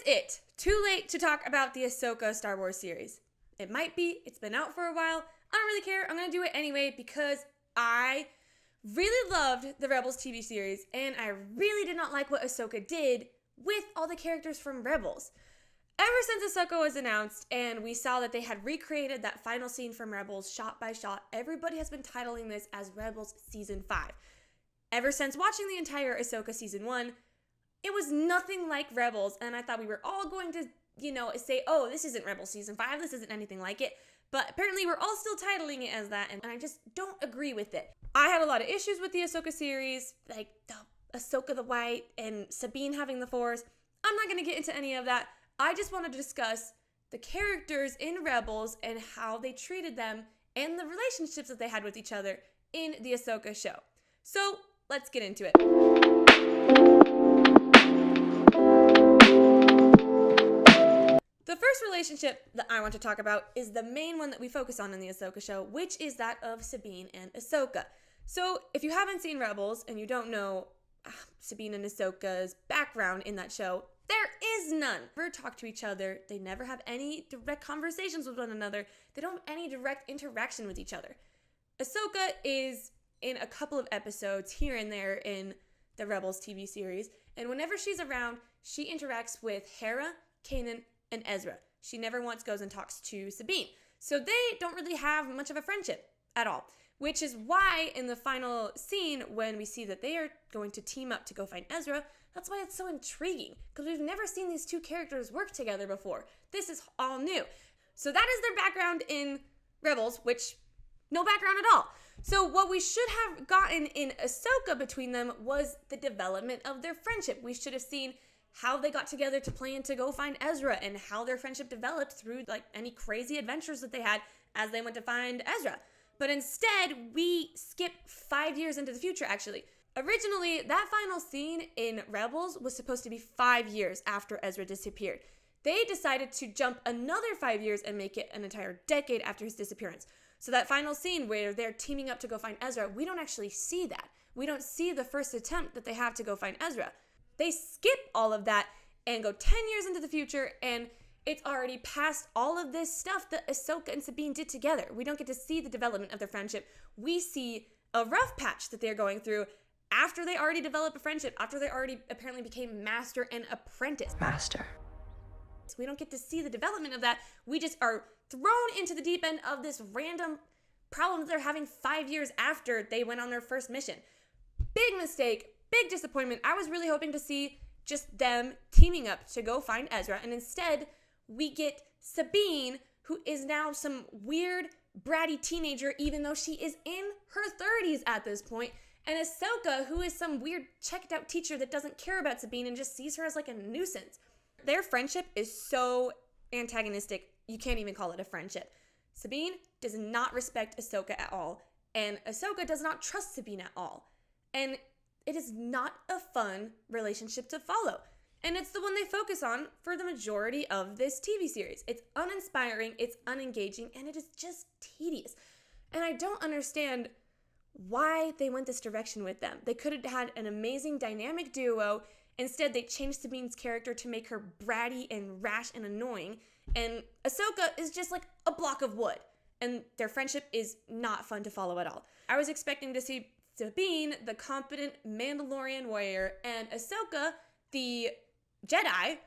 it. Too late to talk about the Ahsoka Star Wars series. It might be. It's been out for a while. I don't really care. I'm going to do it anyway because I really loved the Rebels TV series, and I really did not like what Ahsoka did with all the characters from Rebels. Ever since Ahsoka was announced and we saw that they had recreated that final scene from Rebels shot by shot, everybody has been titling this as Rebels Season 5. Ever since watching the entire Ahsoka Season 1, it was nothing like Rebels, and I thought we were all going to, say, oh, this isn't Rebels Season 5, this isn't anything like it. But apparently we're all still titling it as that, and I just don't agree with it. I had a lot of issues with the Ahsoka series, like the Ahsoka the White and Sabine having the Force. I'm not going to get into any of that. I just want to discuss the characters in Rebels and how they treated them and the relationships that they had with each other in the Ahsoka show. So let's get into it. The first relationship that I want to talk about is the main one that we focus on in the Ahsoka show, which is that of Sabine and Ahsoka. So if you haven't seen Rebels and you don't know Sabine and Ahsoka's background in that show, there is none. They never talk to each other. They never have any direct conversations with one another. They don't have any direct interaction with each other. Ahsoka is in a couple of episodes here and there in the Rebels TV series, and whenever she's around, she interacts with Hera, Kanan, and Ezra. She never once goes and talks to Sabine. So they don't really have much of a friendship at all, which is why in the final scene when we see that they are going to team up to go find Ezra, that's why it's so intriguing, because we've never seen these two characters work together before. This is all new. So that is their background in Rebels, which no background at all. So what we should have gotten in Ahsoka between them was the development of their friendship. We should have seen how they got together to plan to go find Ezra and how their friendship developed through any crazy adventures that they had as they went to find Ezra. But instead, we skip 5 years into the future, actually. Originally, that final scene in Rebels was supposed to be 5 years after Ezra disappeared. They decided to jump another 5 years and make it an entire decade after his disappearance. So that final scene where they're teaming up to go find Ezra, we don't actually see that. We don't see the first attempt that they have to go find Ezra. They skip all of that and go 10 years into the future, and it's already past all of this stuff that Ahsoka and Sabine did together. We don't get to see the development of their friendship. We see a rough patch that they're going through after they already developed a friendship, after they already apparently became master and apprentice. Master. So we don't get to see the development of that. We just are thrown into the deep end of this random problem that they're having 5 years after they went on their first mission. Big mistake, big disappointment. I was really hoping to see just them teaming up to go find Ezra, and instead we get Sabine, who is now some weird, bratty teenager, even though she is in her 30s at this point, and Ahsoka, who is some weird checked-out teacher that doesn't care about Sabine and just sees her as like a nuisance. Their friendship is so antagonistic, you can't even call it a friendship. Sabine does not respect Ahsoka at all, and Ahsoka does not trust Sabine at all. And it is not a fun relationship to follow. And it's the one they focus on for the majority of this TV series. It's uninspiring, it's unengaging, and it is just tedious. And I don't understand why they went this direction with them. They could have had an amazing dynamic duo. Instead, they changed Sabine's character to make her bratty and rash and annoying. And Ahsoka is just like a block of wood. And their friendship is not fun to follow at all. I was expecting to see Sabine, the competent Mandalorian warrior, and Ahsoka, the Jedi,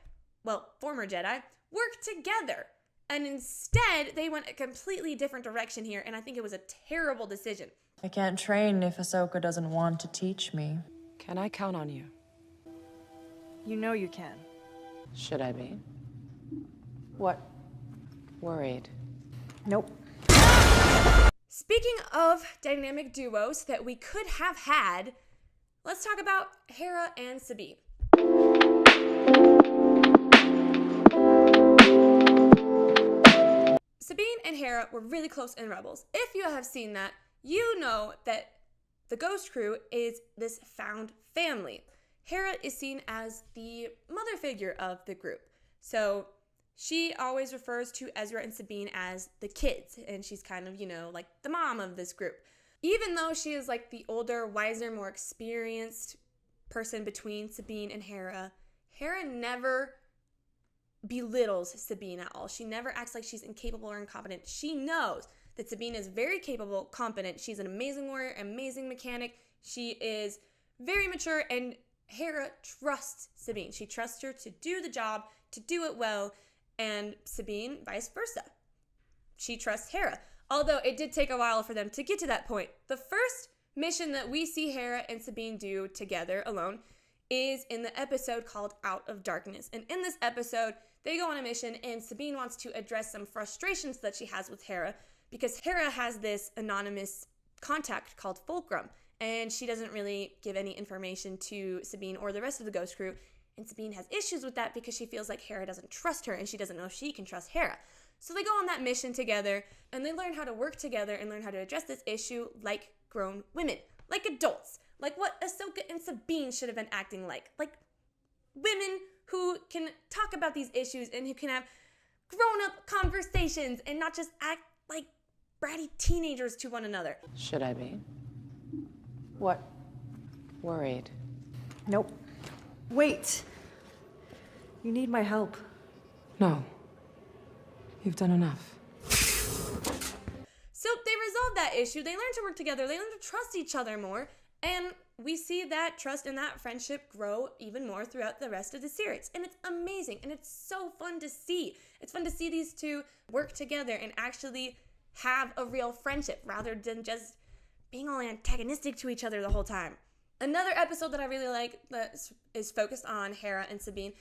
well, former Jedi, work together. And instead, they went a completely different direction here, and I think it was a terrible decision. I can't train if Ahsoka doesn't want to teach me. Can I count on you? You know you can. Should I be? What? Worried. Nope. Speaking of dynamic duos that we could have had, let's talk about Hera and Sabine. Sabine and Hera were really close in Rebels. If you have seen that, you know that the Ghost Crew is this found family. Hera is seen as the mother figure of the group. So she always refers to Ezra and Sabine as the kids, and she's kind of, like the mom of this group. Even though she is like the older, wiser, more experienced person between Sabine and Hera, Hera never belittles Sabine at all. She never acts like she's incapable or incompetent. She knows that Sabine is very capable, competent. She's an amazing warrior, amazing mechanic. She is very mature, and Hera trusts Sabine. She trusts her to do the job, to do it well, and Sabine vice versa. She trusts Hera. Although it did take a while for them to get to that point. The first mission that we see Hera and Sabine do together alone is in the episode called Out of Darkness. And in this episode, they go on a mission, and Sabine wants to address some frustrations that she has with Hera, because Hera has this anonymous contact called Fulcrum, and she doesn't really give any information to Sabine or the rest of the Ghost crew. And Sabine has issues with that because she feels like Hera doesn't trust her, and she doesn't know if she can trust Hera. So they go on that mission together, and they learn how to work together and learn how to address this issue like grown women, like adults, like what Ahsoka and Sabine should have been acting like women who can talk about these issues and who can have grown-up conversations and not just act like bratty teenagers to one another. Should I be? What? Worried. Nope. Wait. You need my help. No. You've done enough. So they resolve that issue. They learn to work together. They learn to trust each other more. And we see that trust and that friendship grow even more throughout the rest of the series. And it's amazing. And it's so fun to see. It's fun to see these two work together and actually have a real friendship rather than just being all antagonistic to each other the whole time. Another episode that I really like that is focused on Hera and Sabine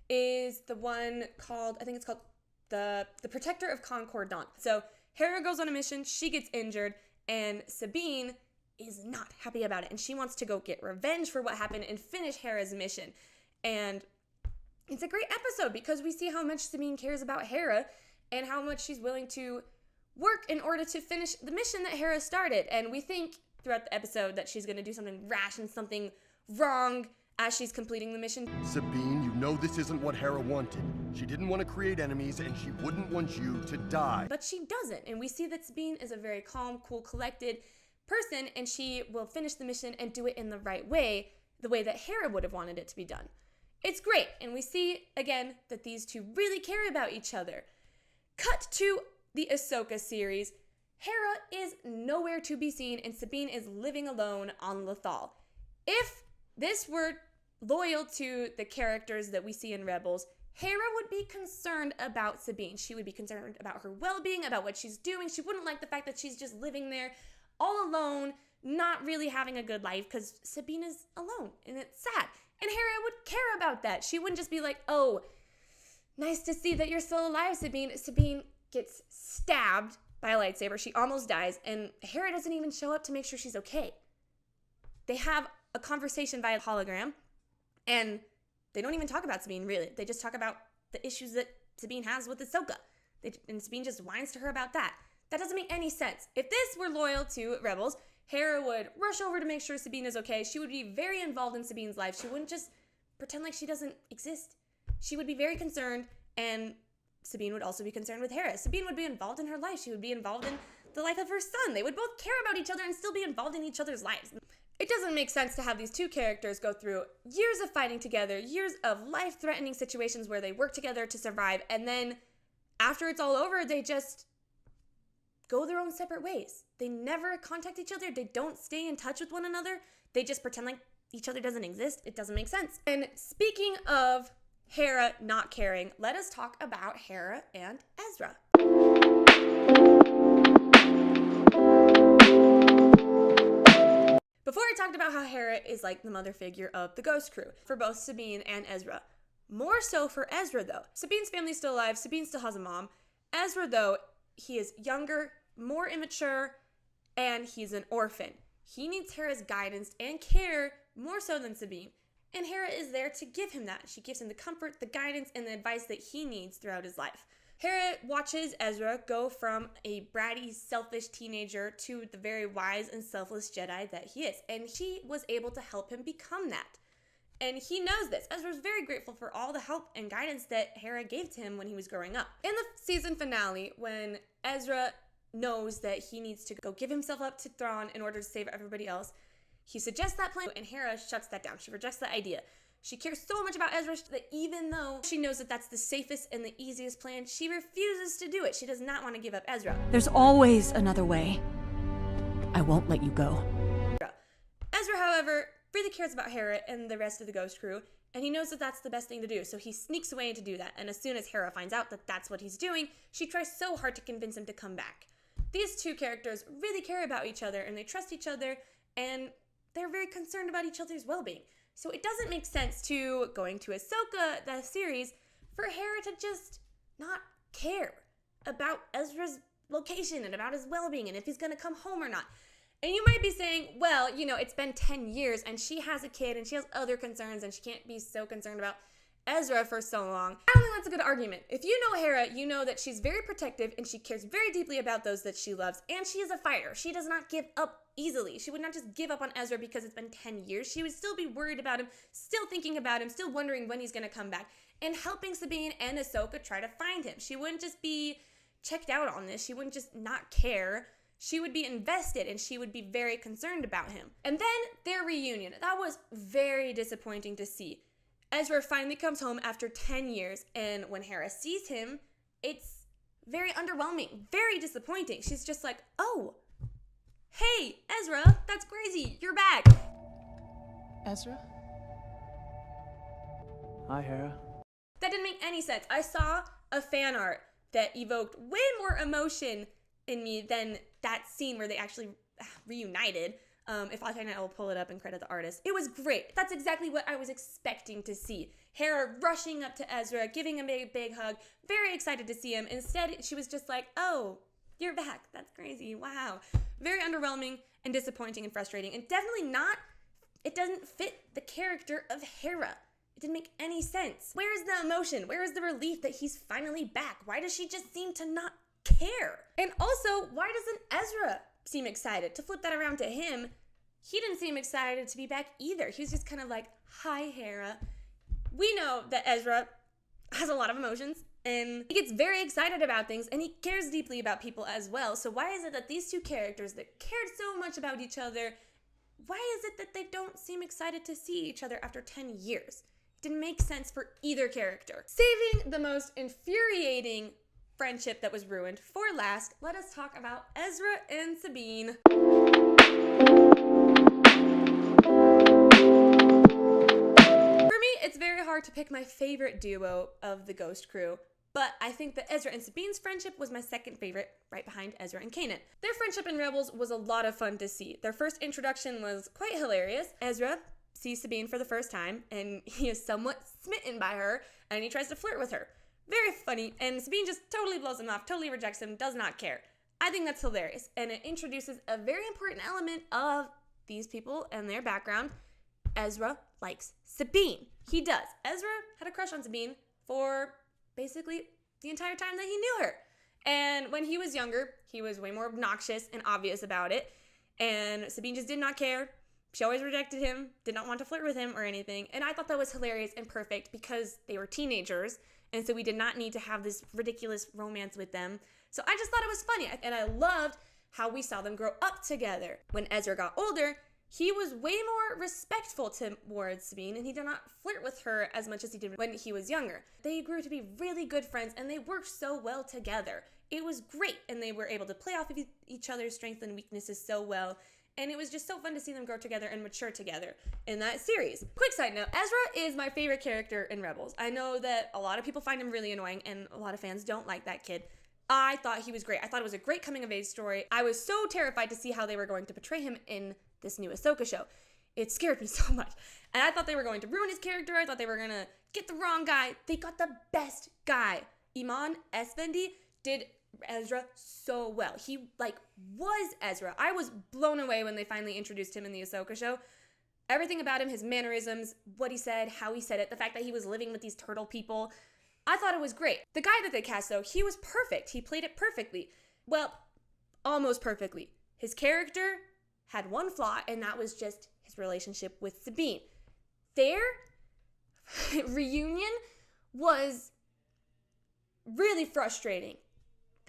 is the one called, I think it's called the Protector of Concordant. So Hera goes on a mission, she gets injured, and Sabine is not happy about it, and she wants to go get revenge for what happened and finish Hera's mission. And it's a great episode because we see how much Sabine cares about Hera and how much she's willing to work in order to finish the mission that Hera started. And we think throughout the episode that she's going to do something rash and something wrong as she's completing the mission. Sabine, you know this isn't what Hera wanted. She didn't want to create enemies, and she wouldn't want you to die. But she doesn't, and we see that Sabine is a very calm, cool, collected person, and she will finish the mission and do it in the right way, the way that Hera would have wanted it to be done. It's great, and we see, again, that these two really care about each other. Cut to the Ahsoka series. Hera is nowhere to be seen, and Sabine is living alone on Lothal. If this were loyal to the characters that we see in Rebels, Hera would be concerned about Sabine. She would be concerned about her well-being, about what she's doing. She wouldn't like the fact that she's just living there all alone, not really having a good life because Sabine is alone, and it's sad. And Hera would care about that. She wouldn't just be like, oh, nice to see that you're still alive, Sabine. Sabine gets stabbed by a lightsaber. She almost dies, and Hera doesn't even show up to make sure she's okay. They have a conversation via hologram, and they don't even talk about Sabine, really. They just talk about the issues that Sabine has with Ahsoka. And Sabine just whines to her about that. That doesn't make any sense. If this were loyal to Rebels, Hera would rush over to make sure Sabine is okay. She would be very involved in Sabine's life. She wouldn't just pretend like she doesn't exist. She would be very concerned, and Sabine would also be concerned with Hera. Sabine would be involved in her life. She would be involved in the life of her son. They would both care about each other and still be involved in each other's lives. It doesn't make sense to have these two characters go through years of fighting together, years of life-threatening situations where they work together to survive, and then after it's all over, they just go their own separate ways. They never contact each other. They don't stay in touch with one another. They just pretend like each other doesn't exist. It doesn't make sense. And speaking of Hera not caring, let us talk about Hera and Ezra. Before I talked about how Hera is like the mother figure of the Ghost crew for both Sabine and Ezra. More so for Ezra, though. Sabine's family's still alive. Sabine still has a mom. Ezra, though, he is younger, more immature, and he's an orphan. He needs Hera's guidance and care more so than Sabine. And Hera is there to give him that. She gives him the comfort, the guidance, and the advice that he needs throughout his life. Hera watches Ezra go from a bratty, selfish teenager to the very wise and selfless Jedi that he is. And she was able to help him become that. And he knows this. Ezra's very grateful for all the help and guidance that Hera gave to him when he was growing up. In the season finale, when Ezra knows that he needs to go give himself up to Thrawn in order to save everybody else, he suggests that plan, and Hera shuts that down. She rejects that idea. She cares so much about Ezra that even though she knows that that's the safest and the easiest plan, she refuses to do it. She does not want to give up Ezra. There's always another way. I won't let you go. Ezra, however, really cares about Hera and the rest of the Ghost crew, and he knows that that's the best thing to do, so he sneaks away to do that. And as soon as Hera finds out that that's what he's doing, she tries so hard to convince him to come back. These two characters really care about each other, and they trust each other, and they're very concerned about each other's well-being. So it doesn't make sense to, going to Ahsoka, the series, for Hera to just not care about Ezra's location and about his well-being and if he's gonna come home or not. And you might be saying, well, you know, it's been 10 years and she has a kid and she has other concerns and she can't be so concerned about Ezra for so long. I don't think that's a good argument. If you know Hera, you know that she's very protective and she cares very deeply about those that she loves, and she is a fighter. She does not give up easily. She would not just give up on Ezra because it's been 10 years. She would still be worried about him, still thinking about him, still wondering when he's gonna come back, and helping Sabine and Ahsoka try to find him. She wouldn't just be checked out on this. She wouldn't just not care. She would be invested and she would be very concerned about him. And then their reunion. That was very disappointing to see. Ezra finally comes home after 10 years, and when Hera sees him, it's very underwhelming, very disappointing. She's just like, oh, hey, Ezra, that's crazy, you're back. Ezra? Hi, Hera. That didn't make any sense. I saw a fan art that evoked way more emotion in me than that scene where they actually reunited. If I find it, I will pull it up and credit the artist. It was great. That's exactly what I was expecting to see. Hera rushing up to Ezra, giving him a big hug, very excited to see him. Instead, she was just like, oh, you're back. That's crazy. Wow. Very underwhelming and disappointing and frustrating. And definitely not, it doesn't fit the character of Hera. It didn't make any sense. Where is the emotion? Where is the relief that he's finally back? Why does she just seem to not care? And also, why doesn't Ezra seem excited? To flip that around to him, he didn't seem excited to be back either. He was just kind of like, hi, Hera. We know that Ezra has a lot of emotions, and he gets very excited about things, and he cares deeply about people as well. So why is it that these two characters that cared so much about each other, why is it that they don't seem excited to see each other after 10 years? It didn't make sense for either character. Saving the most infuriating friendship that was ruined for last, let us talk about Ezra and Sabine. For me, it's very hard to pick my favorite duo of the Ghost crew, but I think that Ezra and Sabine's friendship was my second favorite, right behind Ezra and Kanan. Their friendship in Rebels was a lot of fun to see. Their first introduction was quite hilarious. Ezra sees Sabine for the first time, and he is somewhat smitten by her, and he tries to flirt with her. Very funny, and Sabine just totally blows him off, totally rejects him, does not care. I think that's hilarious, and it introduces a very important element of these people and their background. Ezra likes Sabine. He does. Ezra had a crush on Sabine for basically the entire time that he knew her. And when he was younger, he was way more obnoxious and obvious about it, and Sabine just did not care. She always rejected him, did not want to flirt with him or anything, and I thought that was hilarious and perfect because they were teenagers, and so we did not need to have this ridiculous romance with them. So I just thought it was funny, and I loved how we saw them grow up together. When Ezra got older, he was way more respectful towards Sabine, and he did not flirt with her as much as he did when he was younger. They grew to be really good friends, and they worked so well together. It was great, and they were able to play off of each other's strengths and weaknesses so well. And it was just so fun to see them grow together and mature together in that series. Quick side note, Ezra is my favorite character in Rebels. I know that a lot of people find him really annoying and a lot of fans don't like that kid. I thought he was great. I thought it was a great coming of age story. I was so terrified to see how they were going to portray him in this new Ahsoka show. It scared me so much. And I thought they were going to ruin his character. I thought they were going to get the wrong guy. They got the best guy. Iman Esfandi did Ezra so well. He was Ezra. I was blown away when they finally introduced him in the Ahsoka show. Everything about him, his mannerisms, what he said, how he said it, the fact that he was living with these turtle people, I thought it was great. The guy that they cast though, he was perfect. He played it perfectly. Well, almost perfectly. His character had one flaw, and that was just his relationship with Sabine. Their reunion was really frustrating.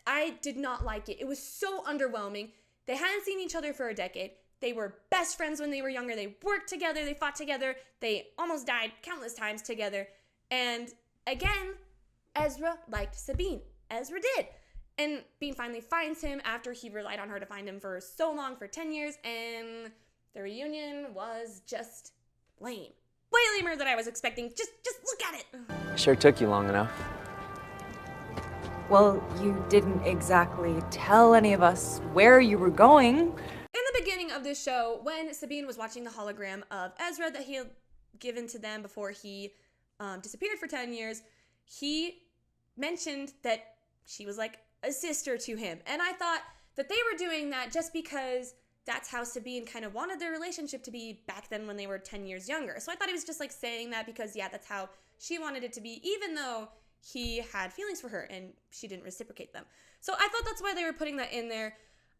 I did not like it. It was so underwhelming. They hadn't seen each other for a decade. They were best friends when they were younger. They worked together. They fought together. They almost died countless times together. And again, Ezra liked Sabine. Ezra did. And Sabine finally finds him after he relied on her to find him for so long, for 10 years, and the reunion was just lame. Way lamer than I was expecting. Just look at it. Sure took you long enough. Well, you didn't exactly tell any of us where you were going. In the beginning of this show, when Sabine was watching the hologram of Ezra that he had given to them before he disappeared for 10 years, he mentioned that she was like a sister to him. And I thought that they were doing that just because that's how Sabine kind of wanted their relationship to be back then when they were 10 years younger. So I thought he was just like saying that because, yeah, that's how she wanted it to be, even though he had feelings for her and she didn't reciprocate them. So I thought that's why they were putting that in there.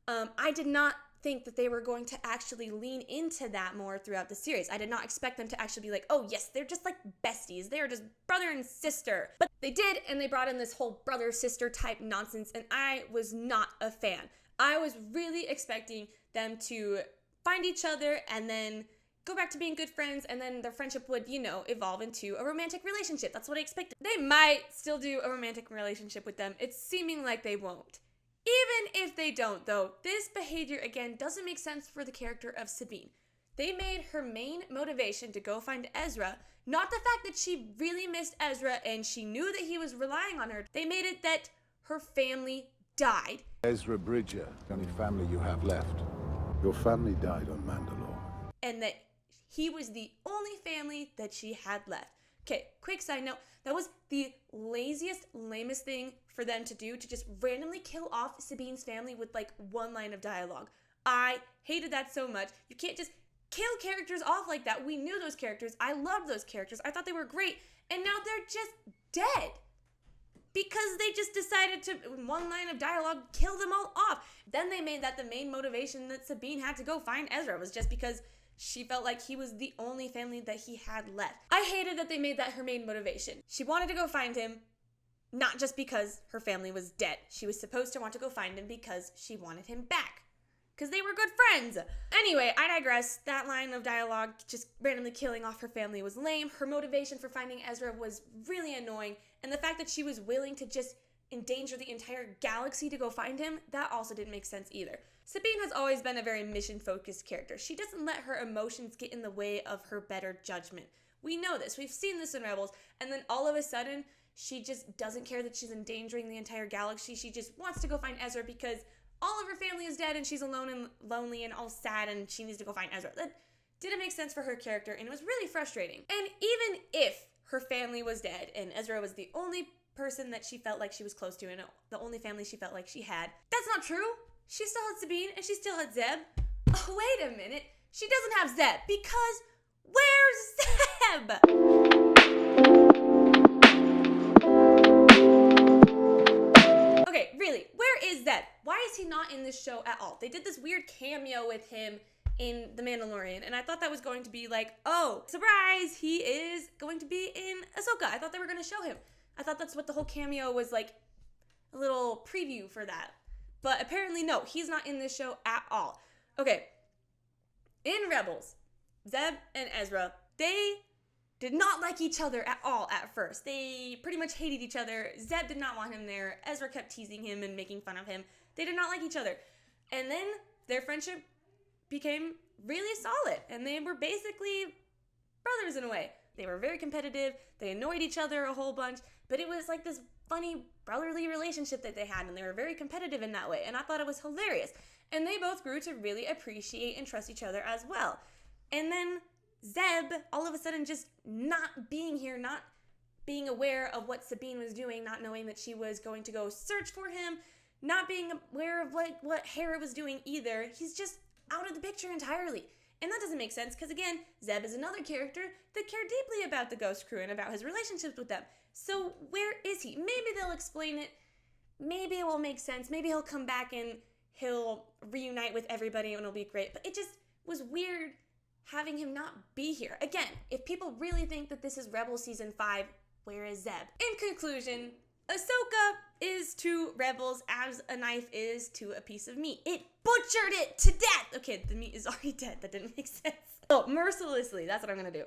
I did not think that they were going to actually lean into that more throughout the series. I did not expect them to actually be like, oh yes, they're just like besties. They're just brother and sister. But they did, and they brought in this whole brother-sister type nonsense, and I was not a fan. I was really expecting them to find each other and then go back to being good friends, and then their friendship would, evolve into a romantic relationship. That's what I expected. They might still do a romantic relationship with them. It's seeming like they won't. Even if they don't, though, this behavior, again, doesn't make sense for the character of Sabine. They made her main motivation to go find Ezra not the fact that she really missed Ezra and she knew that he was relying on her. They made it that her family died. Ezra Bridger, the only family you have left. Your family died on Mandalore. And that he was the only family that she had left. Okay, quick side note, that was the laziest, lamest thing for them to do, to just randomly kill off Sabine's family with like one line of dialogue. I hated that so much. You can't just kill characters off like that. We knew those characters. I loved those characters. I thought they were great. And now they're just dead. Because they just decided to, in one line of dialogue, kill them all off. Then they made that the main motivation that Sabine had to go find Ezra was just because she felt like he was the only family that he had left. I hated that they made that her main motivation. She wanted to go find him, not just because her family was dead. She was supposed to want to go find him because she wanted him back. Because they were good friends. Anyway, I digress. That line of dialogue, just randomly killing off her family, was lame. Her motivation for finding Ezra was really annoying. And the fact that she was willing to just endanger the entire galaxy to go find him, that also didn't make sense either. Sabine has always been a very mission-focused character. She doesn't let her emotions get in the way of her better judgment. We know this. We've seen this in Rebels. And then all of a sudden, she just doesn't care that she's endangering the entire galaxy. She just wants to go find Ezra because all of her family is dead and she's alone and lonely and all sad and she needs to go find Ezra. That didn't make sense for her character and it was really frustrating. And even if her family was dead and Ezra was the only person that she felt like she was close to and the only family she felt like she had, that's not true. She still had Sabine and she still had Zeb. Oh, wait a minute. She doesn't have Zeb because where's Zeb? Okay, really, where is Zeb? Why is he not in this show at all? They did this weird cameo with him in The Mandalorian, and I thought that was going to be like, oh, surprise, he is going to be in Ahsoka. I thought they were going to show him. I thought that's what the whole cameo was like, a little preview for that. But apparently, no, he's not in this show at all. Okay, in Rebels, Zeb and Ezra, they did not like each other at all at first. They pretty much hated each other. Zeb did not want him there. Ezra kept teasing him and making fun of him. They did not like each other. And then their friendship became really solid. And they were basically brothers in a way. They were very competitive. They annoyed each other a whole bunch. But it was like this funny brotherly relationship that they had. And they were very competitive in that way. And I thought it was hilarious. And they both grew to really appreciate and trust each other as well. And then Zeb, all of a sudden just not being here, not being aware of what Sabine was doing, not knowing that she was going to go search for him, not being aware of what Hera was doing either. He's just out of the picture entirely. And that doesn't make sense because, again, Zeb is another character that cared deeply about the Ghost Crew and about his relationships with them. So where is he? Maybe they'll explain it. Maybe it will make sense. Maybe he'll come back and he'll reunite with everybody and it'll be great. But it just was weird having him not be here. Again, if people really think that this is Rebels Season 5, where is Zeb? In conclusion, Ahsoka is to Rebels as a knife is to a piece of meat. It butchered it to death. Okay, the meat is already dead. That didn't make sense. Oh, mercilessly. That's what I'm gonna do.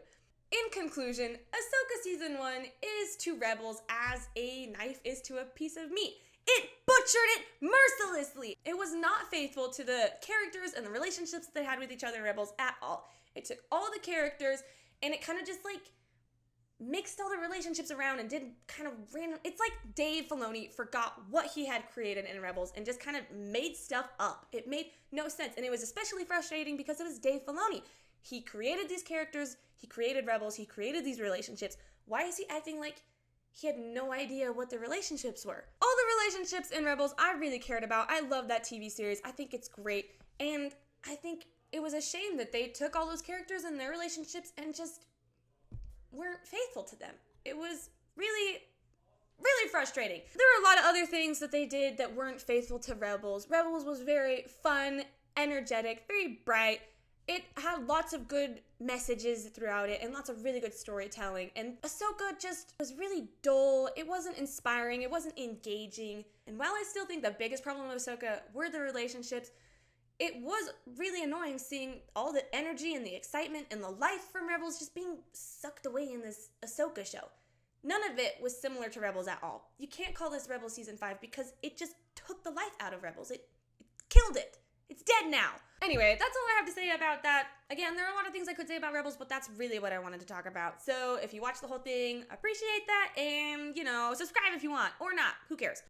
In conclusion, Ahsoka Season 1 is to Rebels as a knife is to a piece of meat. It butchered it mercilessly. It was not faithful to the characters and the relationships that they had with each other in Rebels at all. It took all the characters and it kind of just like mixed all the relationships around and did kind of random. It's like Dave Filoni forgot what he had created in Rebels and just kind of made stuff up. It made no sense, and it was especially frustrating because it was Dave Filoni. He created these characters, he created Rebels, he created these relationships. Why is he acting like he had no idea what the relationships were? All the relationships in Rebels I really cared about. I love that TV series. I think it's great, and I think it was a shame that they took all those characters and their relationships and just weren't faithful to them. It was really frustrating. There were a lot of other things that they did that weren't faithful to Rebels. Rebels was very fun, energetic, very bright. It had lots of good messages throughout it and lots of really good storytelling. And Ahsoka just was really dull. It wasn't inspiring. It wasn't engaging. And while I still think the biggest problem with Ahsoka were the relationships, it was really annoying seeing all the energy and the excitement and the life from Rebels just being sucked away in this Ahsoka show. None of it was similar to Rebels at all. You can't call this Rebels Season 5 because it just took the life out of Rebels. It killed it. It's dead now. Anyway, that's all I have to say about that. Again, there are a lot of things I could say about Rebels, but that's really what I wanted to talk about. So if you watch the whole thing, appreciate that, and, subscribe if you want, or not. Who cares?